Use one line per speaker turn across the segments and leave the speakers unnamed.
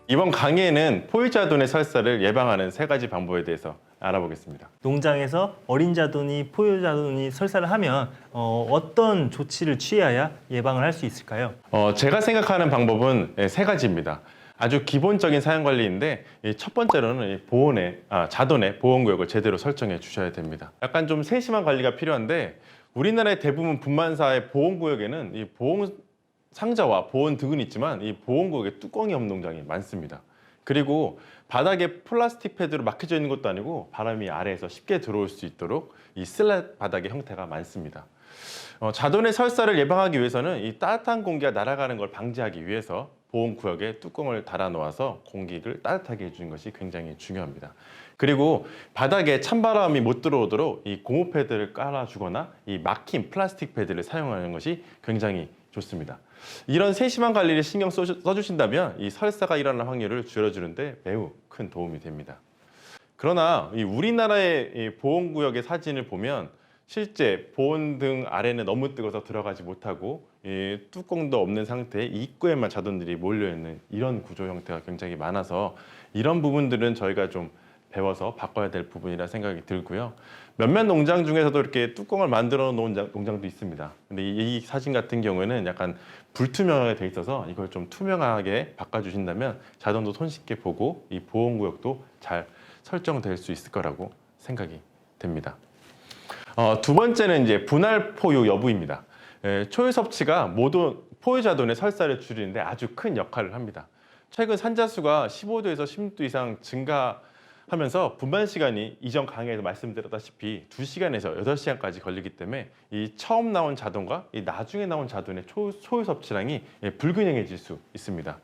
이번 강의에는 포유자돈의 설사를 예방하는 3가지 방법에 대해서 알아보겠습니다.
농장에서 어린 자돈이 포유자돈이 설사를 하면 어떤 조치를 취해야 예방을 할 수 있을까요?
제가 생각하는 방법은 3가지입니다. 아주 기본적인 사용관리인데 첫 번째로는 자돈의 보온구역을 제대로 설정해 주셔야 됩니다. 약간 좀 세심한 관리가 필요한데 우리나라의 대부분 분만사의 보온구역에는 이 보온 상자와 보온 득은 있지만 이 보온구역에 뚜껑이 없는 농장이 많습니다. 그리고 바닥에 플라스틱 패드로 막혀져 있는 것도 아니고 바람이 아래에서 쉽게 들어올 수 있도록 이 슬랩 바닥의 형태가 많습니다. 자돈의 설사를 예방하기 위해서는 이 따뜻한 공기가 날아가는 걸 방지하기 위해서 보온구역에 뚜껑을 달아 놓아서 공기를 따뜻하게 해주는 것이 굉장히 중요합니다. 그리고 바닥에 찬바람이 못 들어오도록 이 고무 패드를 깔아주거나 이 막힌 플라스틱 패드를 사용하는 것이 굉장히 좋습니다. 이런 세심한 관리를 신경 써주신다면 이 설사가 일어날 확률을 줄여주는데 매우 큰 도움이 됩니다. 그러나 이 우리나라의 이 보온구역의 사진을 보면 실제 보온등 아래는 너무 뜨거워서 들어가지 못하고 이 뚜껑도 없는 상태에 입구에만 자돈들이 몰려있는 이런 구조 형태가 굉장히 많아서 이런 부분들은 저희가 좀 배워서 바꿔야 될 부분이라 생각이 들고요. 몇몇 농장 중에서도 이렇게 뚜껑을 만들어 놓은 농장도 있습니다. 근데 이 사진 같은 경우에는 약간 불투명하게 돼 있어서 이걸 좀 투명하게 바꿔주신다면 자돈도 손쉽게 보고 이 보온구역도 잘 설정될 수 있을 거라고 생각이 됩니다. 두 번째는 이제 분할 포유 여부입니다. 초유 섭취가 모두 포유자돈의 설사를 줄이는데 아주 큰 역할을 합니다. 최근 산자수가 15도에서 16도 이상 증가하면서 분반 시간이 이전 강의에서 말씀드렸다시피 2시간에서 8시간까지 걸리기 때문에 이 처음 나온 자돈과 이 나중에 나온 자돈의 초유 섭취량이 불균형해질 수 있습니다.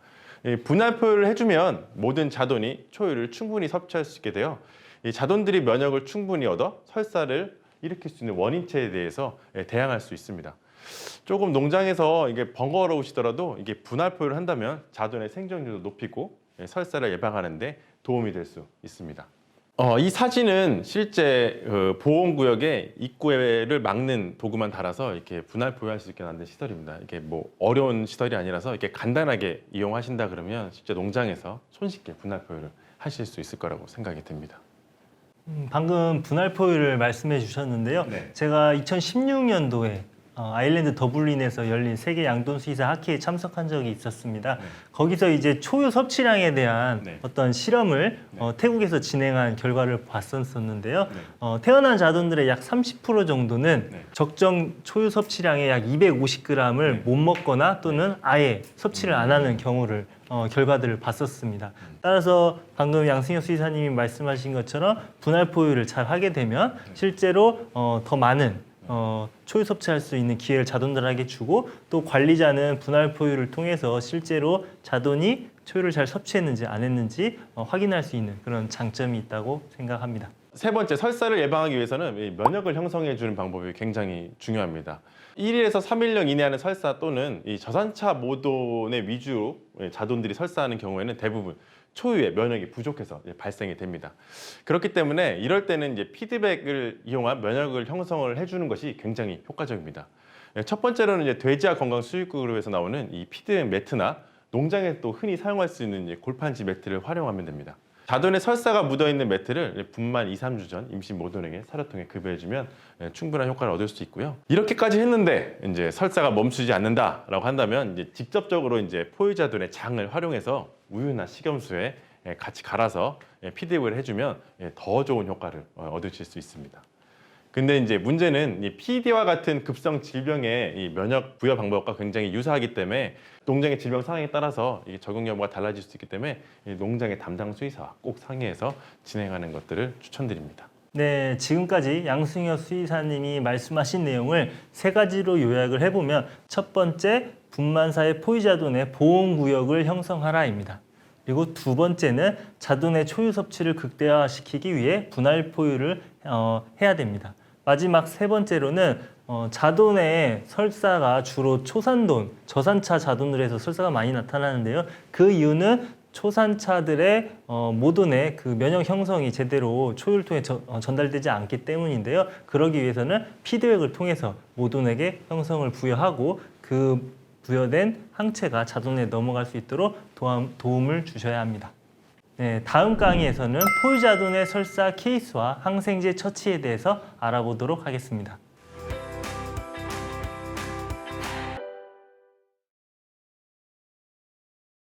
분할 포유를 해주면 모든 자돈이 초유를 충분히 섭취할 수 있게 되어 이 자돈들이 면역을 충분히 얻어 설사를 일으킬 수 있는 원인체에 대해서 대항할 수 있습니다. 조금 농장에서 이게 번거로우시더라도 이게 분할 포유를 한다면 자돈의 생존율도 높이고 설사를 예방하는 데 도움이 될 수 있습니다. 이 사진은 실제 보온구역에 입구를 막는 도구만 달아서 이렇게 분할 포유할 수 있게 만든 시설입니다. 이게 뭐 어려운 시설이 아니라서 이렇게 간단하게 이용하신다 그러면 실제 농장에서 손쉽게 분할 포유를 하실 수 있을 거라고 생각이 됩니다.
방금 분할 포유를 말씀해 주셨는데요.
네.
제가 2016년도에 아일랜드 더블린에서 열린 세계 양돈수의사 학회에 참석한 적이 있었습니다.
네.
거기서 이제 초유 섭취량에 대한
네.
어떤 실험을
네.
태국에서 진행한 결과를 봤었는데요.
네.
태어난 자돈들의 약 30% 정도는
네.
적정 초유 섭취량의 약 250g을
네.
못 먹거나 또는 아예 섭취를 안 하는 경우를 결과들을 봤었습니다. 따라서 방금 양승혁 수의사님이 말씀하신 것처럼 분할 포유를 잘 하게 되면 실제로 더 많은 초유 섭취할 수 있는 기회를 자돈들에게 주고 또 관리자는 분할 포유를 통해서 실제로 자돈이 초유를 잘 섭취했는지 안 했는지 확인할 수 있는 그런 장점이 있다고 생각합니다.
세 번째, 설사를 예방하기 위해서는 이 면역을 형성해 주는 방법이 굉장히 중요합니다. 1일에서 3일령 이내하는 설사 또는 이 저산차 모돈의 위주로 자돈들이 설사하는 경우에는 대부분 초유의 면역이 부족해서 발생이 됩니다. 그렇기 때문에 이럴 때는 이제 피드백을 이용한 면역을 형성을 해주는 것이 굉장히 효과적입니다. 첫 번째로는 이제 돼지와 건강 수익그룹에서 나오는 이 피드백 매트나 농장에 또 흔히 사용할 수 있는 이제 골판지 매트를 활용하면 됩니다. 자돈에 설사가 묻어있는 매트를 분만 2, 3주 전 임신 모돈에게 사료통에 급여해주면 충분한 효과를 얻을 수 있고요. 이렇게까지 했는데 이제 설사가 멈추지 않는다라고 한다면 이제 직접적으로 이제 포유자돈의 장을 활용해서 우유나 식염수에 같이 갈아서 피드백을 해주면 더 좋은 효과를 얻으실 수 있습니다. 근데 이제 문제는 이 PD와 같은 급성 질병의 이 면역 부여 방법과 굉장히 유사하기 때문에 농장의 질병 상황에 따라서 이 적용 여부가 달라질 수 있기 때문에 이 농장의 담당 수의사와 꼭 상의해서 진행하는 것들을 추천드립니다.
네, 지금까지 양승혁 수의사님이 말씀하신 내용을 3가지로 요약을 해보면 첫 번째, 분만사의 포유자돈의 보온구역을 형성하라입니다. 그리고 두 번째는 자돈의 초유 섭취를 극대화시키기 위해 분할 포유를 해야 됩니다. 마지막 세 번째로는 자돈의 설사가 주로 초산돈, 저산차 자돈들에서 설사가 많이 나타나는데요. 그 이유는 초산차들의 모돈의 그 면역 형성이 제대로 초유를 통해 전달되지 않기 때문인데요. 그러기 위해서는 피드백을 통해서 모돈에게 형성을 부여하고 그 부여된 항체가 자돈에 넘어갈 수 있도록 도움을 주셔야 합니다. 네, 다음 강의에서는 포유자돈의 설사 케이스와 항생제 처치에 대해서 알아보도록 하겠습니다.